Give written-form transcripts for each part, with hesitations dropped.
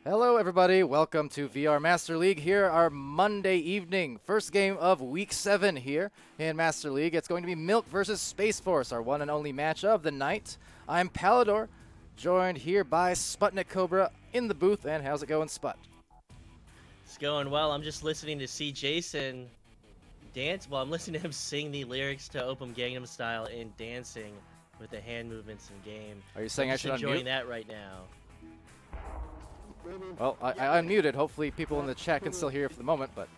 Hello, everybody. Welcome to VR Master League. Here, our Monday evening first game of Week 7 here in Master League. It's going to be Milk versus Space Force, our one and only match of the night. I'm Palidore, joined here by SputnikKobra in the booth. And how's it going, Sput? It's going well. I'm just listening to see Jason dance. Well, I'm listening to him sing the lyrics to Open Gangnam Style and dancing with the hand movements in game. Are you saying I'm I just should enjoying unmute? that right now. Well, I unmuted. Hopefully, people in the chat can still hear for the moment, but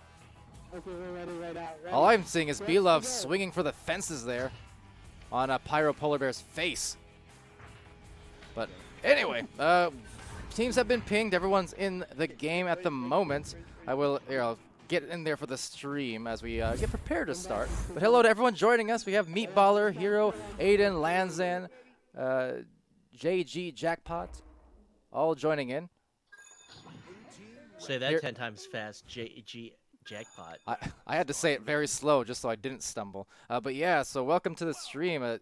Okay, we're ready right out. Ready? all I'm seeing is B-Love swinging for the fences there on a Pyro Polar Bear's face. But anyway, teams have been pinged. Everyone's in the game at the moment. I will get in there for the stream as we get prepared to start. But hello to everyone joining us. We have Meatballer, Hero, Aiden, Lanzan, JG, Jackpot, all joining in. Say that Here- 10 times fast. JG Jackpot. I had to say it very slow just so I didn't stumble. But yeah, so welcome to the stream.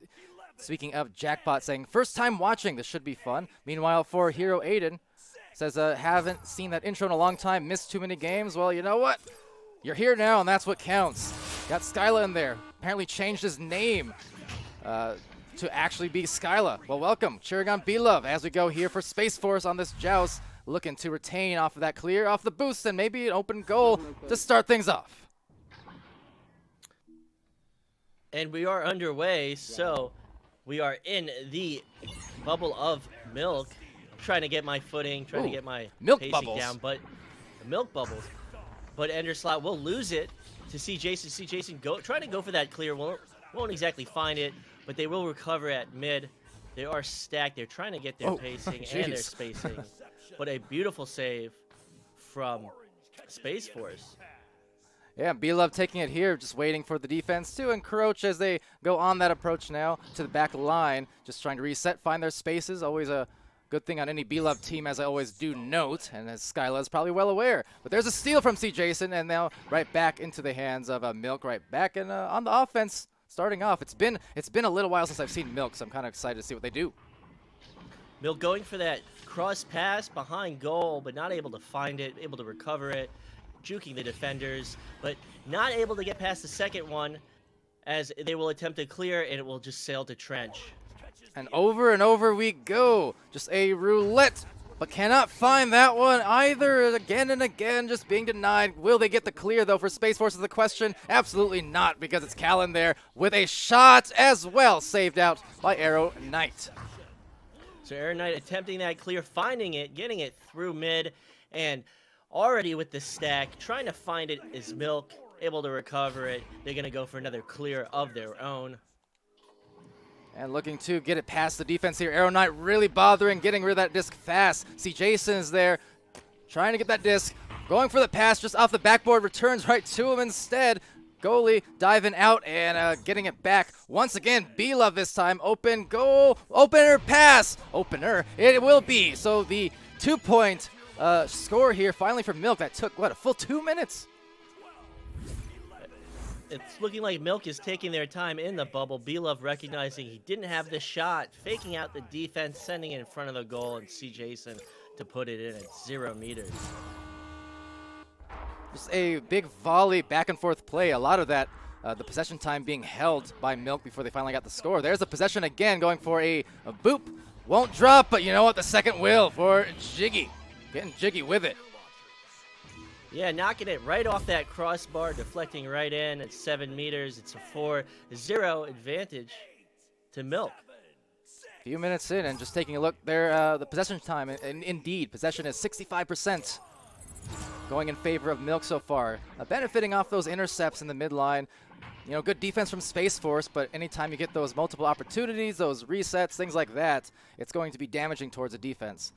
Speaking of Jackpot saying, first time watching, this should be fun. Meanwhile, for Hero Aiden, says, haven't seen that intro in a long time, missed too many games. Well, you know what? You're here now, and that's what counts. Got Skyla in there. Apparently changed his name to actually be Skyla. Well, welcome. Cheering on B-Love as we go here for Space Force on this joust. Looking to retain off of that clear, off the boost, and maybe an open goal to start things off. And we are underway, so we are in the bubble of milk. I'm trying to get my footing, trying to Ooh, get my milk pacing bubbles. down, but milk bubbles. But Enderslot will lose it to see Jason. See Jason trying to go for that clear. Won't exactly find it, but they will recover at mid. They are stacked. They're trying to get their pacing and their jeez. spacing. But a beautiful save from Space Force. Yeah, B-Love taking it here, just waiting for the defense to encroach as they go on that approach now to the back line. Just trying to reset, find their spaces. Always a good thing on any B-Love team, as I always do note, and as Skyla is probably well aware. But there's a steal from C. Jason, and now right back into the hands of Milk, right back in, on the offense. Starting off, it's been a little while since I've seen Milk, so I'm kind of excited to see what they do. Milk going for that cross pass behind goal, but not able to find it, able to recover it, juking the defenders, but not able to get past the second one as they will attempt to clear and it will just sail to trench. And over we go. Just a roulette, but cannot find that one either. Again and again, just being denied. Will they get the clear, though, for Space Force is the question? Absolutely not, because it's Callan there with a shot as well, saved out by Arrow Knight. So Air Knight attempting that clear, finding it, getting it through mid, and already with the stack, trying to find it is Milk, able to recover it. They're going to go for another clear of their own. And looking to get it past the defense here. Arrow Knight really bothering, getting rid of that disc fast. See, Jason is there, trying to get that disc. Going for the pass just off the backboard, returns right to him instead. Goalie diving out and getting it back. Once again, B-Love this time. Open goal. Opener pass. Opener. It will be. So the 2-point score here finally for Milk. That took, what, a full 2 minutes? It's looking like Milk is taking their time in the bubble. B-Love recognizing he didn't have the shot, faking out the defense, sending it in front of the goal, and see Jason to put it in at 0 meters. Just a big volley back and forth play. A lot of that, the possession time being held by Milk before they finally got the score. There's the possession again, going for a boop. Won't drop, but you know what? The second will for Jiggy. Getting jiggy with it. Yeah, knocking it right off that crossbar, deflecting right in at 7 meters. It's a 4-0 advantage to Milk. Few minutes in and just taking a look there, the possession time, and indeed, possession is 65%. Going in favor of Milk so far. Benefiting off those intercepts in the midline. You know, good defense from Space Force, but anytime you get those multiple opportunities, those resets, things like that, it's going to be damaging towards the defense.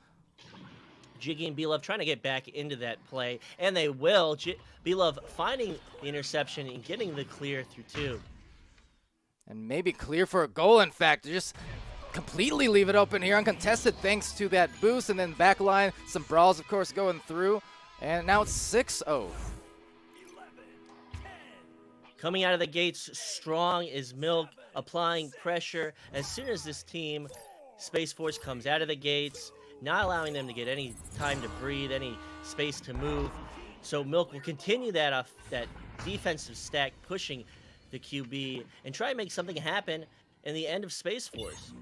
Jiggy and B-Love trying to get back into that play, and they will. B-Love finding the interception and getting the clear through 2. And maybe clear for a goal, in fact. Just completely leave it open here, uncontested, thanks to that boost, and then back line, some brawls, of course, going through. And now it's 6-0. Coming out of the gates strong is Milk, applying pressure. As soon as this team, Space Force, comes out of the gates, not allowing them to get any time to breathe, any space to move. So Milk will continue that defensive stack, pushing the QB and try and make something happen in the end of Space Force.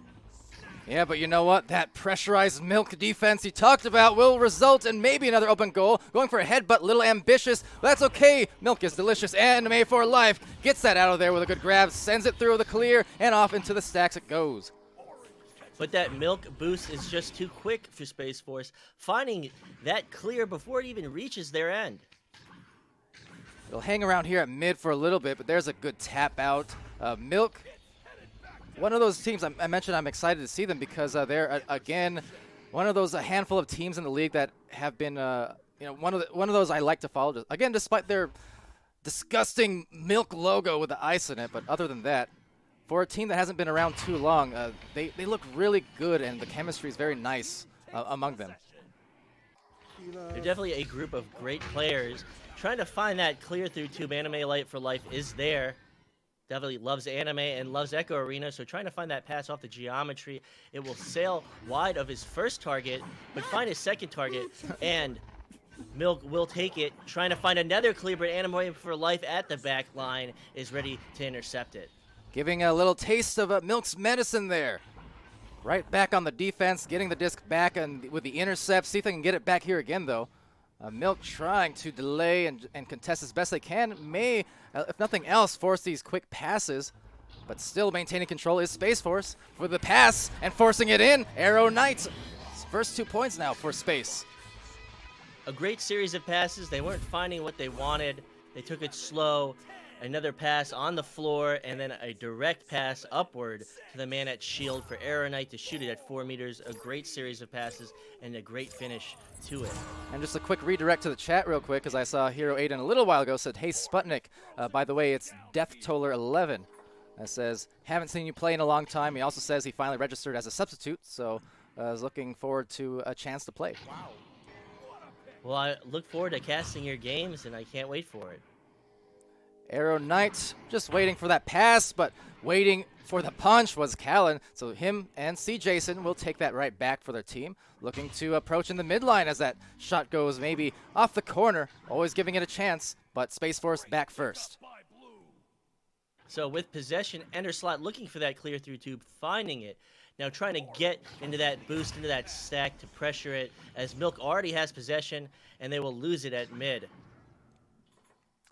Yeah, but you know what? That pressurized Milk defense he talked about will result in maybe another open goal. Going for a headbutt, little ambitious. But that's okay. Milk is delicious. Anime for life. Gets that out of there with a good grab. Sends it through the clear and off into the stacks it goes. But that Milk boost is just too quick for Space Force, finding that clear before it even reaches their end. It'll hang around here at mid for a little bit, but there's a good tap out. Milk, one of those teams I mentioned I'm excited to see them because they're, again, one of those, a handful of teams in the league that have been, one of those I like to follow. Again, despite their disgusting Milk logo with the ice in it, but other than that, for a team that hasn't been around too long, they look really good, and the chemistry is very nice among them. They're definitely a group of great players. Trying to find that clear through tube. Anime Light for Life is there. Definitely loves anime and loves Echo Arena, so trying to find that pass off the geometry. It will sail wide of his first target, but find his second target, and Milk will take it. Trying to find another clear, but Anime for Life at the back line is ready to intercept it. Giving a little taste of Milk's medicine there. Right back on the defense, getting the disc back and with the intercept. See if they can get it back here again, though. Milk trying to delay and contest as best they can. May, if nothing else, force these quick passes. But still maintaining control is Space Force for the pass and forcing it in. Arrow Knight. First 2 points now for Space. A great series of passes. They weren't finding what they wanted. They took it slow. Another pass on the floor, and then a direct pass upward to the man at shield for Arrow Knight to shoot it at 4 meters. A great series of passes and a great finish to it. And just a quick redirect to the chat real quick, because I saw Hero Aiden a little while ago said, "Hey Sputnik, by the way, it's Death Toller 11." That says, "Haven't seen you play in a long time." He also says he finally registered as a substitute, so I was looking forward to a chance to play. Well, I look forward to casting your games, and I can't wait for it. Arrow Knight just waiting for that pass, but waiting for the punch was Callan. So him and C. Jason will take that right back for their team. Looking to approach in the midline as that shot goes maybe off the corner. Always giving it a chance, but Space Force back first. So with possession, Ender Slot looking for that clear through tube, finding it. Now trying to get into that boost, into that stack to pressure it, as Milk already has possession, and they will lose it at mid.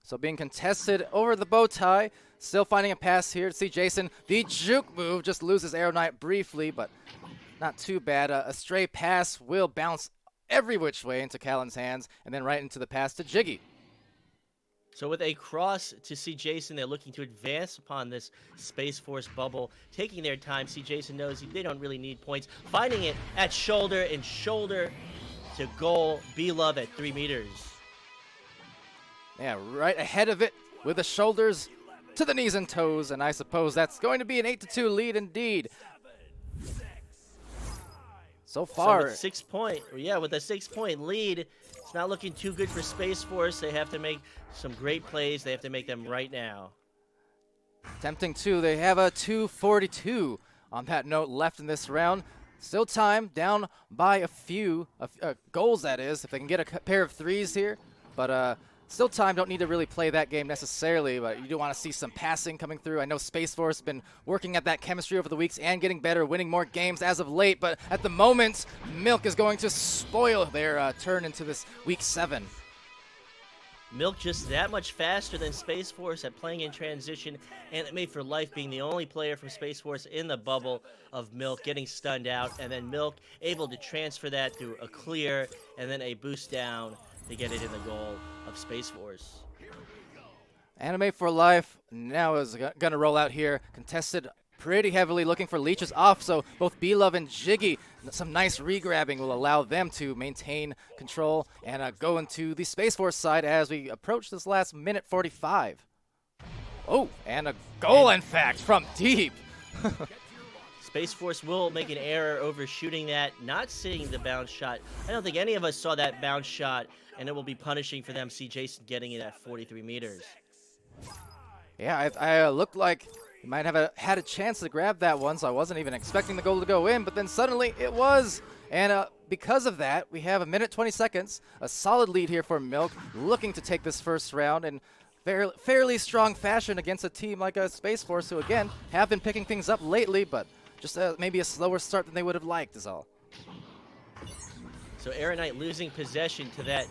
So being contested over the bow tie. Still finding a pass here to see Jason. The juke move just loses Arrow Knight briefly, but not too bad. A stray pass will bounce every which way into Callan's hands, and then right into the pass to Jiggy. So with a cross to see Jason, they're looking to advance upon this Space Force bubble, taking their time. See Jason knows they don't really need points. Finding it at shoulder and shoulder to goal. B-Love at 3 meters. Yeah, right ahead of it with the shoulders to the knees and toes, and I suppose that's going to be an 8-2 lead indeed. So far, with with a 6-point lead, it's not looking too good for Space Force. They have to make some great plays. They have to make them right now. Tempting two. They have a 2:42 on that note left in this round. Still time, down by a few goals, that is, if they can get a pair of threes here. But still time, don't need to really play that game necessarily, but you do want to see some passing coming through. I know Space Force has been working at that chemistry over the weeks and getting better, winning more games as of late, but at the moment, Milk is going to spoil their turn into this Week 7. Milk just that much faster than Space Force at playing in transition, and it made for life being the only player from Space Force in the bubble of Milk getting stunned out, and then Milk able to transfer that through a clear and then a boost down to get it in the goal of Space Force. Anime for Life now is going to roll out here. Contested pretty heavily, looking for leeches off, so both B-Love and Jiggy, some nice re-grabbing will allow them to maintain control and go into the Space Force side as we approach this last minute 45. Oh, and a goal, in fact, from deep. Space Force will make an error overshooting that, not seeing the bounce shot. I don't think any of us saw that bounce shot, and it will be punishing for them. See Jason getting it at 43 meters. Yeah, I looked like he might have had a chance to grab that one, so I wasn't even expecting the goal to go in, but then suddenly it was. And because of that, we have 1 minute 20 seconds, a solid lead here for Milk, looking to take this first round in fairly strong fashion against a team like Space Force, who again have been picking things up lately, but just maybe a slower start than they would have liked is all. So Aeronite losing possession to that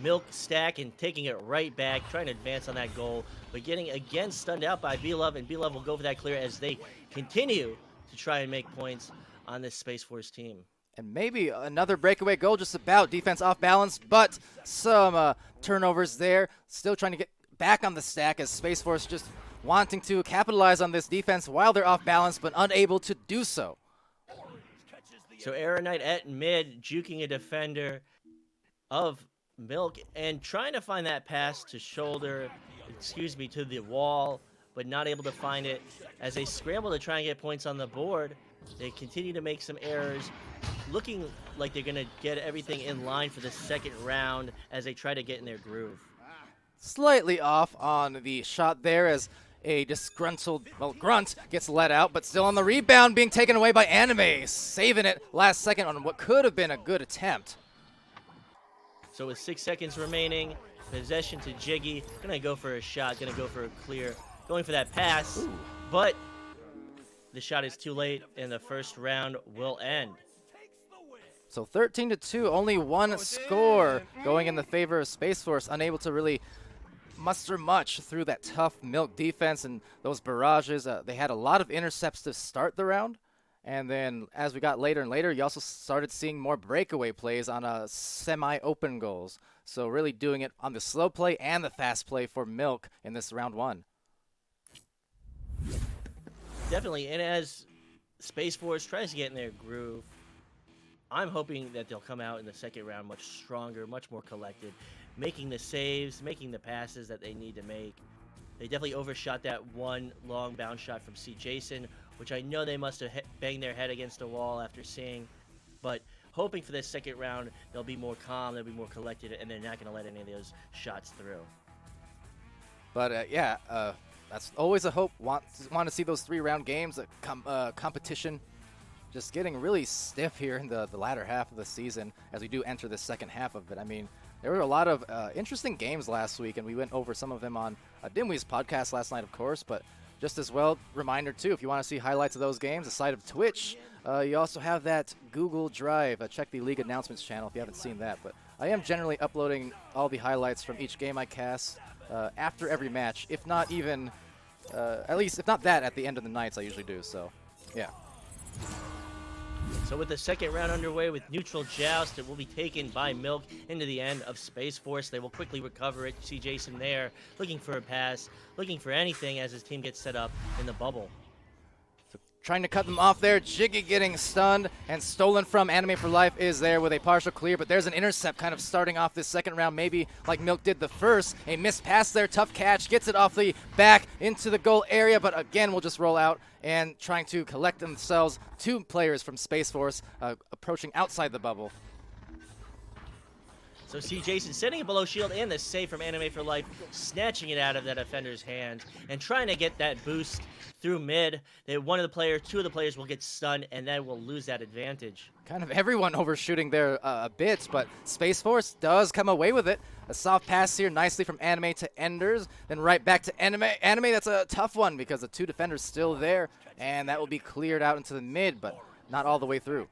Milk stack and taking it right back, trying to advance on that goal, but getting again stunned out by B-Love, and B-Love will go for that clear as they continue to try and make points on this Space Force team. And maybe another breakaway goal, just about. Defense off balance, but some turnovers there. Still trying to get back on the stack as Space Force just wanting to capitalize on this defense while they're off balance, but unable to do so. So Aeronite at mid, juking a defender of Milk and trying to find that pass to to the wall, but not able to find it. As they scramble to try and get points on the board, they continue to make some errors, looking like they're going to get everything in line for the second round as they try to get in their groove. Slightly off on the shot there as a disgruntled, Grunt gets let out, but still on the rebound, being taken away by Anime, saving it last second on what could have been a good attempt. So with 6 seconds remaining, possession to Jiggy, gonna go for a shot, gonna go for a clear, going for that pass, Ooh. But the shot is too late and the first round will end. So 13-2, only one score going in the favor of Space Force, unable to really muster much through that tough Milk defense and those barrages. They had a lot of intercepts to start the round, and then as we got later and later, you also started seeing more breakaway plays on semi-open goals. So really doing it on the slow play and the fast play for Milk in this round one. Definitely, and as Space Force tries to get in their groove, I'm hoping that they'll come out in the second round much stronger, much more collected, making the saves, making the passes that they need to make. They definitely overshot that one long bounce shot from C. Jason, which I know they must have banged their head against a wall after seeing. But hoping for this second round, they'll be more calm, they'll be more collected, and they're not going to let any of those shots through. But that's always a hope. Want to see those 3-round games, competition just getting really stiff here in the latter half of the season as we do enter the second half of it. I mean, there were a lot of interesting games last week, and we went over some of them on Dimwee's podcast last night, of course, but just as well, reminder too, if you want to see highlights of those games, aside of Twitch, you also have that Google Drive. Check the league announcements channel if you haven't seen that. But I am generally uploading all the highlights from each game I cast after every match, if not even, at least, if not that, at the end of the nights I usually do, so yeah. So with the second round underway with neutral joust, it will be taken by Milk into the end of Space Force. They will quickly recover it. You see Jason there looking for a pass, looking for anything as his team gets set up in the bubble. So trying to cut them off there. Jiggy getting stunned and stolen from. Anime for Life is there with a partial clear, but there's an intercept kind of starting off this second round, maybe like Milk did the first. A missed pass there, tough catch, gets it off the back into the goal area, but again will just roll out and trying to collect themselves. 2 players from Space Force approaching outside the bubble. So see Jason setting it below shield and the save from Anime for Life, snatching it out of that defender's hands and trying to get that boost through mid. That 2 of the players will get stunned and then will lose that advantage. Kind of everyone overshooting there a bit, but Space Force does come away with it. A soft pass here nicely from Anime to Enders, then right back to Anime. Anime, that's a tough one because the 2 defenders still there, and that will be cleared out into the mid, but not all the way through.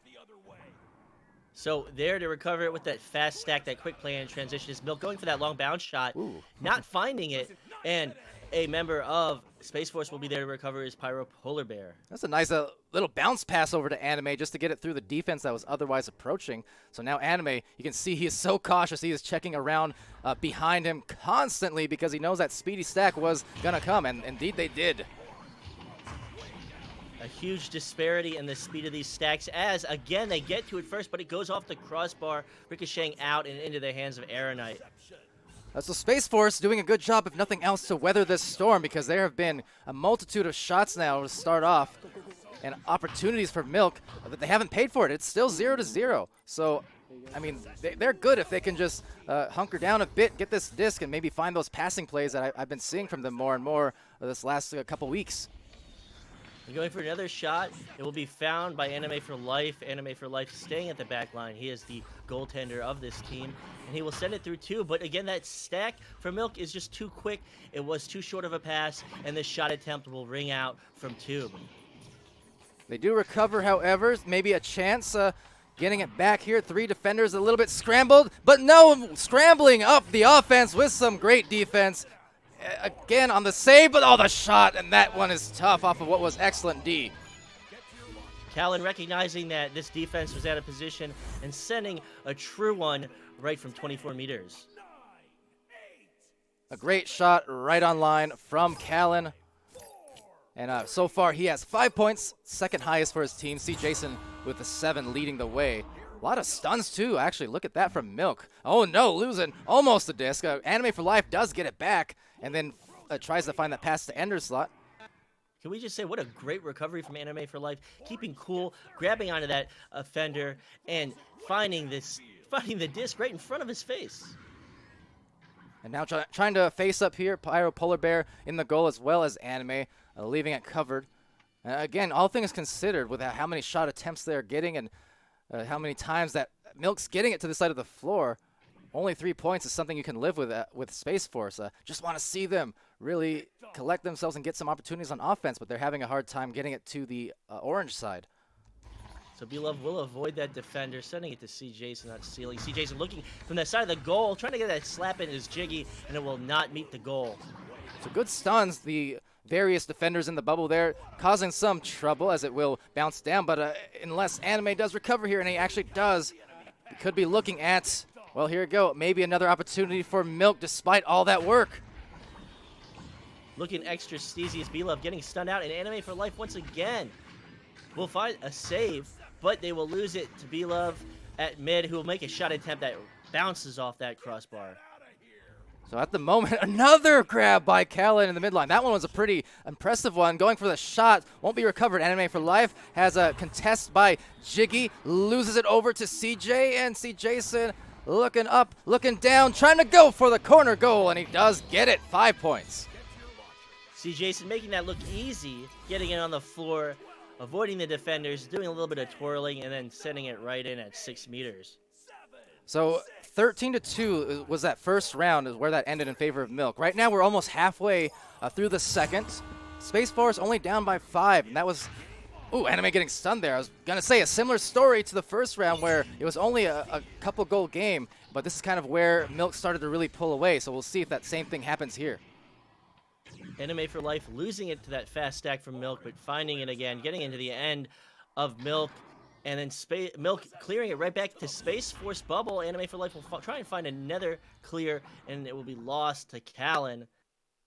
So there to recover it with that fast stack, that quick play and transition is Milk going for that long bounce shot, not finding it, and a member of Space Force will be there to recover his Pyro Polar Bear. That's a nice little bounce pass over to Anime just to get it through the defense that was otherwise approaching. So now Anime, you can see he is so cautious. He is checking around behind him constantly because he knows that speedy stack was going to come, and indeed they did. A huge disparity in the speed of these stacks as, again, they get to it first, but it goes off the crossbar, ricocheting out and into the hands of Aeronite. So Space Force doing a good job, if nothing else, to weather this storm because there have been a multitude of shots now to start off and opportunities for Milk that they haven't paid for it. It's still 0-0. So, I mean, they're good if they can just hunker down a bit, get this disc, and maybe find those passing plays that I've been seeing from them more and more this last couple weeks. And going for another shot. It will be found by Anime for Life. Anime for Life staying at the back line. He is the goaltender of this team. And he will send it through two. But again, that stack for Milk is just too quick. It was too short of a pass. And the shot attempt will ring out from Tube. They do recover, however. Maybe a chance getting it back here. 3 defenders a little bit scrambled. But no, scrambling up the offense with some great defense. Again on the save, but the shot, and that one is tough off of what was excellent D. Callan recognizing that this defense was out of position and sending a true one right from 24 meters. A great shot right on line from Callan. And so far he has 5 points, second highest for his team. See Jason with the 7 leading the way. A lot of stuns too, actually. Look at that from Milk. Oh no, losing almost the disc. Anime for Life does get it back and then tries to find that pass to Ender's slot. Can we just say what a great recovery from Anime for Life, keeping cool, grabbing onto that offender, and finding the disc right in front of his face. And now trying to face up here, Pyro Polar Bear in the goal as well as Anime, leaving it covered. Again, all things considered, with how many shot attempts they're getting and how many times that Milk's getting it to the side of the floor, only 3 points is something you can live with Space Force. Just want to see them really collect themselves and get some opportunities on offense, but they're having a hard time getting it to the orange side. So Beloved will avoid that defender, sending it to C. Jason, not Sealy. C. Jason looking from that side of the goal, trying to get that slap in his jiggy, and it will not meet the goal. So good stuns, the various defenders in the bubble there, causing some trouble as it will bounce down, but unless Anime does recover here, and he actually does, we could be looking at, well, here we go, maybe another opportunity for Milk despite all that work. Looking extra steezy as Beloved getting stunned out, and Anime for Life once again will find a save, but they will lose it to Beloved at mid, who will make a shot attempt that bounces off that crossbar. So at the moment, another grab by Callan in the midline. That one was a pretty impressive one. Going for the shot, won't be recovered. Anime for Life has a contest by Jiggy, loses it over to CJ, and see Jason looking up, looking down, trying to go for the corner goal, and he does get it. 5 points. See Jason making that look easy, getting it on the floor, avoiding the defenders, doing a little bit of twirling, and then sending it right in at 6 meters. So 13-2 was that first round, is where that ended in favor of Milk. Right now we're almost halfway through the second. Space Force only down by 5, and that was, Anime getting stunned there. I was going to say a similar story to the first round where it was only a couple goal game, but this is kind of where Milk started to really pull away, so we'll see if that same thing happens here. Anime for Life losing it to that fast stack from Milk, but finding it again, getting into the end of Milk, and then Milk clearing it right back to Space Force bubble. Anime for Life will try and find another clear, and it will be lost to Callan,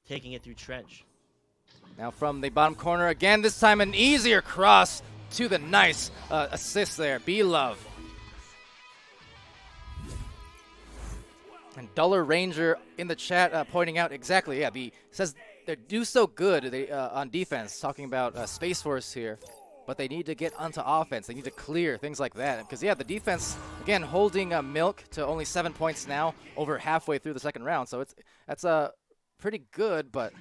taking it through Trench. Now from the bottom corner again, this time an easier cross to the nice assist there. Beloved. And Duller Ranger in the chat pointing out exactly, says they do so good on defense, talking about Space Force here, but they need to get onto offense. They need to clear, things like that. Because, the defense, again, holding Milk to only 7 points now, over halfway through the second round. So that's pretty good, but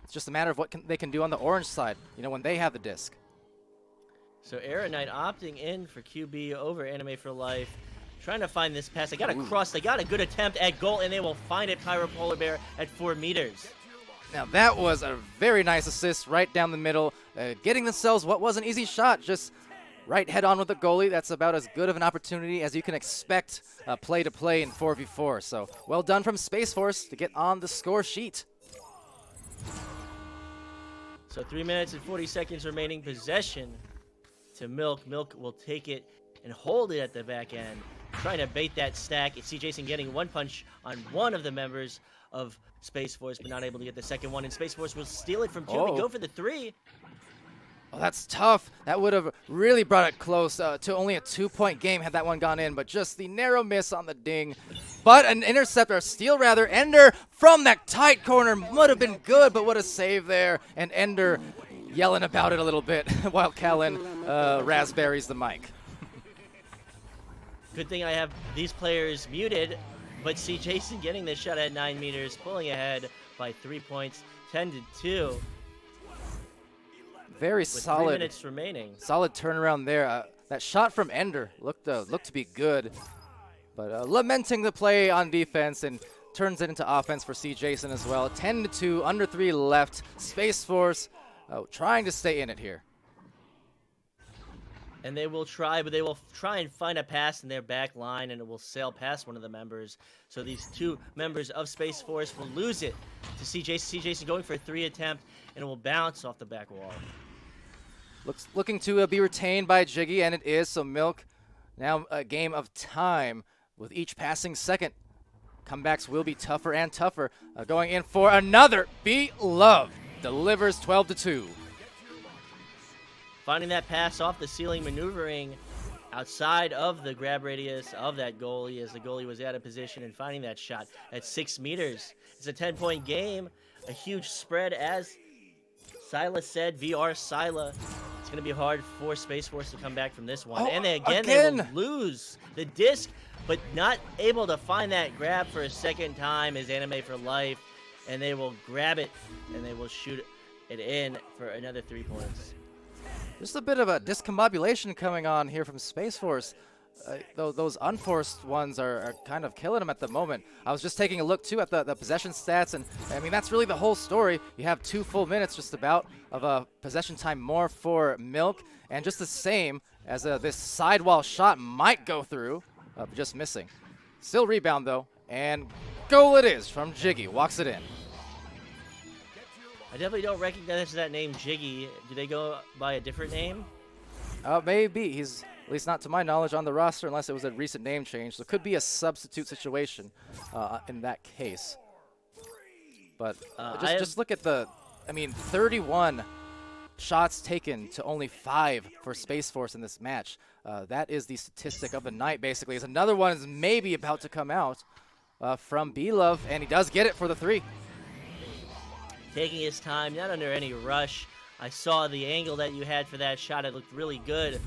it's just a matter of what they can do on the orange side, when they have the disc. So Era Knight opting in for QB over Anime for Life. Trying to find this pass. They got a cross. They got a good attempt at goal, and they will find it, Pyro Polar Bear, at 4 meters. Now that was a very nice assist right down the middle, getting themselves what was an easy shot, just right head on with the goalie. That's about as good of an opportunity as you can expect play to play in 4v4. So well done from Space Force to get on the score sheet. So 3 minutes and 40 seconds remaining. Possession to Milk. Milk will take it and hold it at the back end, trying to bait that stack. It's C. Jason getting one punch on one of the members of Space Force, but not able to get the second one. And Space Force will steal it from QB, go for the 3. Oh, that's tough. That would have really brought it close to only a 2-point game had that one gone in, but just the narrow miss on the ding. But an intercept, or steal rather, Ender from that tight corner would have been good, but what a save there. And Ender yelling about it a little bit while Callan raspberries the mic. Good thing I have these players muted, but see Jason getting this shot at 9 meters, pulling ahead by 3 points, 10-2. very with 3 solid, minutes remaining. solid turnaround there. That shot from Ender looked to be good, but lamenting the play on defense and turns it into offense for C. Jason as well. 10-2, under 3 left. Space Force trying to stay in it here. And they will try, but they will try and find a pass in their back line, and it will sail past one of the members. So these 2 members of Space Force will lose it to C. Jason going for a 3 attempt, and it will bounce off the back wall. Looking to be retained by Jiggy, and it is. So Milk, now a game of time with each passing second. Comebacks will be tougher and tougher. Going in for another. Beloved delivers 12-2. Finding that pass off the ceiling, maneuvering outside of the grab radius of that goalie as the goalie was out of position, and finding that shot at 6 meters. It's a 10-point game, a huge spread. As Sila said, VR Sila. It's going to be hard for Space Force to come back from this one. Oh, And they will lose the disc, but not able to find that grab for a second time is Anime for Life. And they will grab it, and they will shoot it in for another 3 points. Just a bit of a discombobulation coming on here from Space Force. Those unforced ones are kind of killing them at the moment. I was just taking a look, too, at the possession stats, and I mean, that's really the whole story. You have 2 full minutes just about of possession time more for Milk, and just the same as this sidewall shot might go through, but just missing. Still rebound, though, and goal it is from Jiggy. Walks it in. I definitely don't recognize that name, Jiggy. Do they go by a different name? Maybe. He's, at least not to my knowledge, on the roster unless it was a recent name change. So it could be a substitute situation in that case. But just look at the, 31 shots taken to only 5 for Space Force in this match. That is the statistic of the night, basically. As another one is maybe about to come out from B-Love, and he does get it for the 3. Taking his time, not under any rush. I saw the angle that you had for that shot. It looked really good.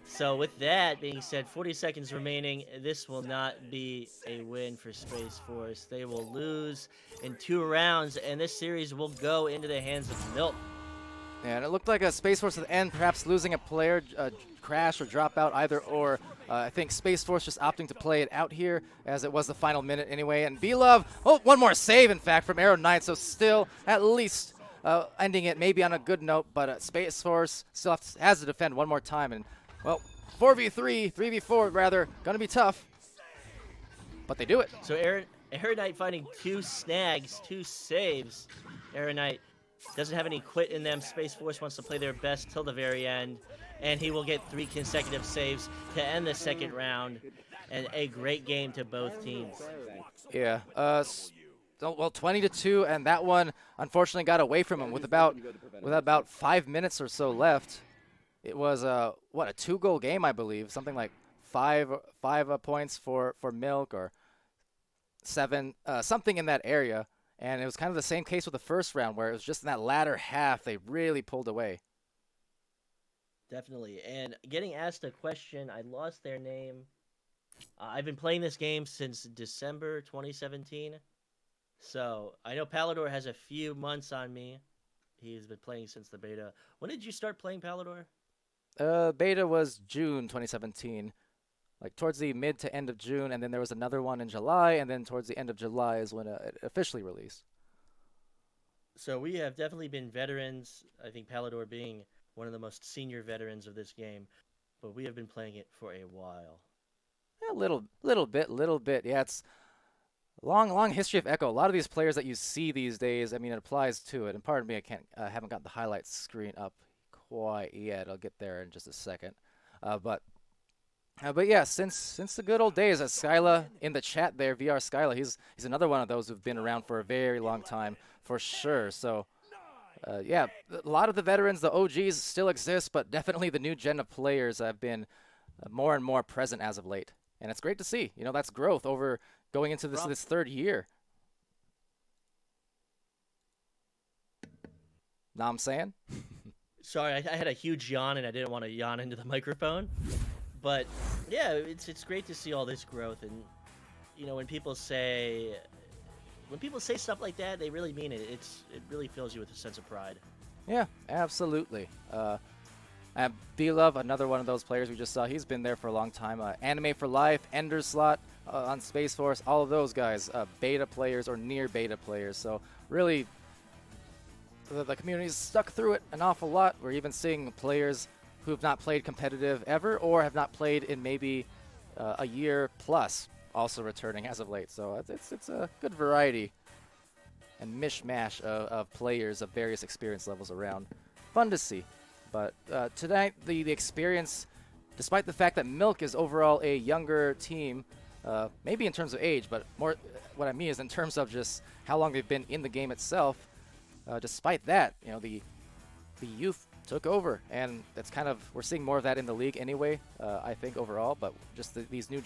So with that being said, 40 seconds remaining. This will not be a win for Space Force. They will lose in 2 rounds, and this series will go into the hands of Milk. Yeah, and it looked like a Space Force at the end, perhaps losing a player, crash or drop out, either or. I think Space Force just opting to play it out here, as it was the final minute anyway. And B-Love, one more save, in fact, from Arrow Knight, so still at least ending it maybe on a good note, but Space Force still has to defend one more time. And, well, 4v3, 3v4 rather, going to be tough, but they do it. So Arrow Knight finding 2 snags, 2 saves. Arrow Knight doesn't have any quit in them. Space Force wants to play their best till the very end, and he will get 3 consecutive saves to end the second round, and a great game to both teams. Yeah, well, 20-2, and that one unfortunately got away from him with about 5 minutes or so left. It was a 2-goal game, I believe, something like five points for Milk, or 7, something in that area. And it was kind of the same case with the first round, where it was just in that latter half they really pulled away. Definitely. And getting asked a question, I lost their name. I've been playing this game since December 2017. So I know Palidore has a few months on me. He's been playing since the beta. When did you start playing Palidore? Beta was June 2017. Like towards the mid to end of June, and then there was another one in July, and then towards the end of July is when it officially released. So we have definitely been veterans, I think Palidore being one of the most senior veterans of this game, but we have been playing it for a while. Yeah, little bit. Yeah, it's a long history of Echo. A lot of these players that you see these days, it applies to it. And pardon me, I haven't got the highlights screen up quite yet. I'll get there in just a second. But yeah, since the good old days, Skyla in the chat there, VR Skyla, he's another one of those who've been around for a very long time, for sure. So, yeah, a lot of the veterans, the OGs still exist, but definitely the new gen of players have been more and more present as of late. And it's great to see. That's growth over going into this third year. Know what I'm saying? Sorry, I had a huge yawn, and I didn't want to yawn into the microphone. But yeah, it's great to see all this growth, and when people say stuff like that, they really mean it. It really fills you with a sense of pride. Yeah, absolutely. B-Love, another one of those players we just saw. He's been there for a long time. Anime for Life, Ender Slot on Space Force, all of those guys, beta players or near beta players. So really, the community's stuck through it an awful lot. We're even seeing players who have not played competitive ever or have not played in maybe a year plus also returning as of late. So it's a good variety and mishmash of players of various experience levels around. Fun to see. But tonight, the experience, despite the fact that Milk is overall a younger team, maybe in terms of age, but more what I mean is in terms of just how long they've been in the game itself, despite that, you know, the youth took over, and that's kind of, we're seeing more of that in the league anyway, I think overall, but just these new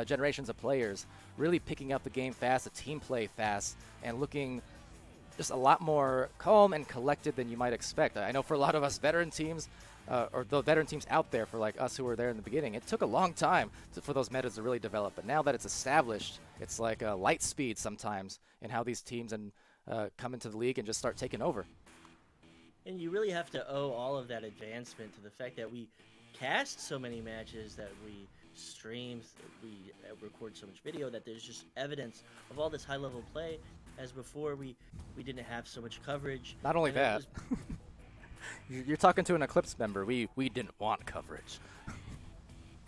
generations of players really picking up the game fast, the team play fast, and looking just a lot more calm and collected than you might expect. I know for a lot of us veteran teams, or the veteran teams out there, for like us who were there in the beginning, it took a long time for those metas to really develop, but now that it's established, it's like light speed sometimes in how these teams come into the league and just start taking over. And you really have to owe all of that advancement to the fact that we cast so many matches, that we stream, that we record so much video, that there's just evidence of all this high-level play, as before we didn't have so much coverage. Not only that, you're talking to an Eclipse member. We didn't want coverage.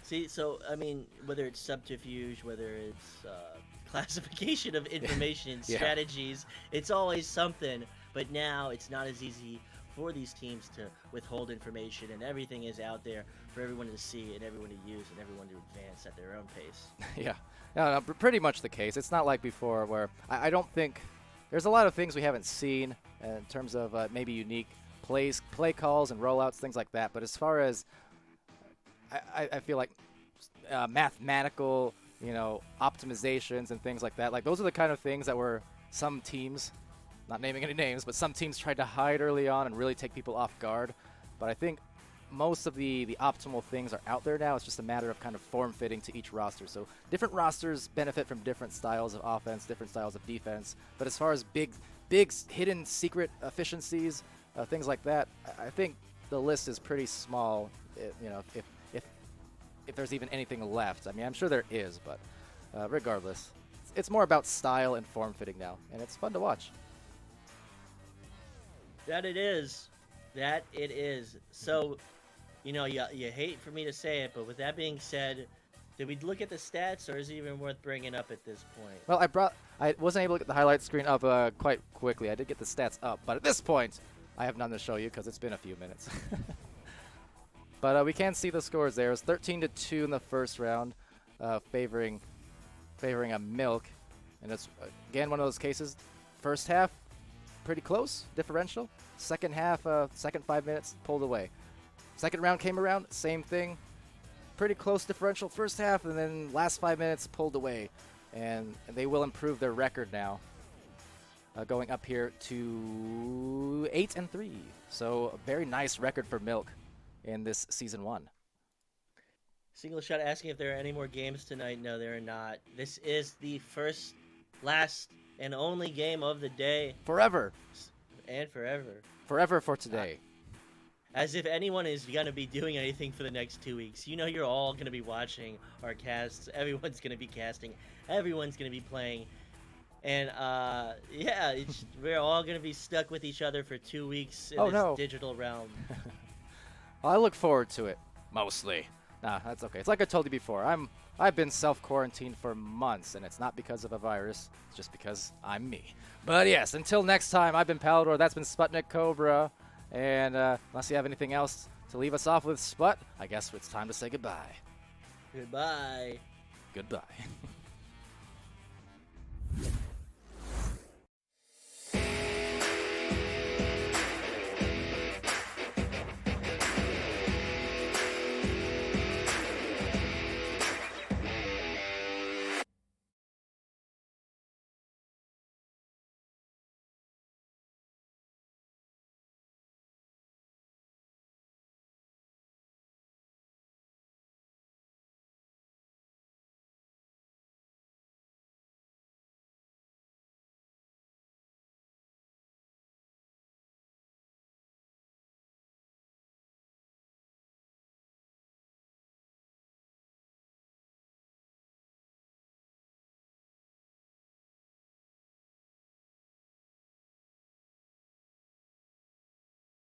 See, so, I mean, whether it's subterfuge, whether it's classification of information and Yeah. strategies, it's always something, but now it's not as easy for these teams to withhold information, and everything is out there for everyone to see and everyone to use and everyone to advance at their own pace. Yeah, no, pretty much the case. It's not like before where I don't think there's a lot of things we haven't seen in terms of maybe unique play calls and rollouts, things like that. But as far as I feel like mathematical, you know, optimizations and things like that, like those are the kind of things that were some teams, not naming any names, but some teams tried to hide early on and really take people off guard. But I think most of the optimal things are out there now. It's just a matter of kind of form-fitting to each roster. So different rosters benefit from different styles of offense, different styles of defense. But as far as big hidden secret efficiencies, things like that, I think the list is pretty small. You know, if there's even anything left. I mean, I'm sure there is, but regardless, it's more about style and form-fitting now, and it's fun to watch. That it is. So, you know, you hate for me to say it, but with that being said, did we look at the stats, or is it even worth bringing up at this point? Well, I wasn't able to get the highlight screen up quite quickly. I did get the stats up, but at this point, I have none to show you because it's been a few minutes. But we can see the scores there. It was 13-2 in the first round, favoring a Milk, and it's again one of those cases. First half, pretty close differential. Second half, second 5 minutes, pulled away. Second round came around, same thing. Pretty close differential first half, and then last 5 minutes pulled away. And they will improve their record now, going up here to 8-3. So a very nice record for Milk in this season 1. Single Shot asking if there are any more games tonight. No, there are not. This is the first, last, and only game of the day. Forever. And forever. Forever for today. As if anyone is going to be doing anything for the next 2 weeks. You know you're all going to be watching our casts. Everyone's going to be casting. Everyone's going to be playing. And, yeah, we're all going to be stuck with each other for 2 weeks in this digital realm. Well, I look forward to it, mostly. Nah, that's okay. It's like I told you before. I've been self-quarantined for months, and it's not because of a virus. It's just because I'm me. But yes, until next time, I've been Palidore. That's been SputnikKobra. And unless you have anything else to leave us off with, Sput, I guess it's time to say goodbye. Goodbye. Goodbye.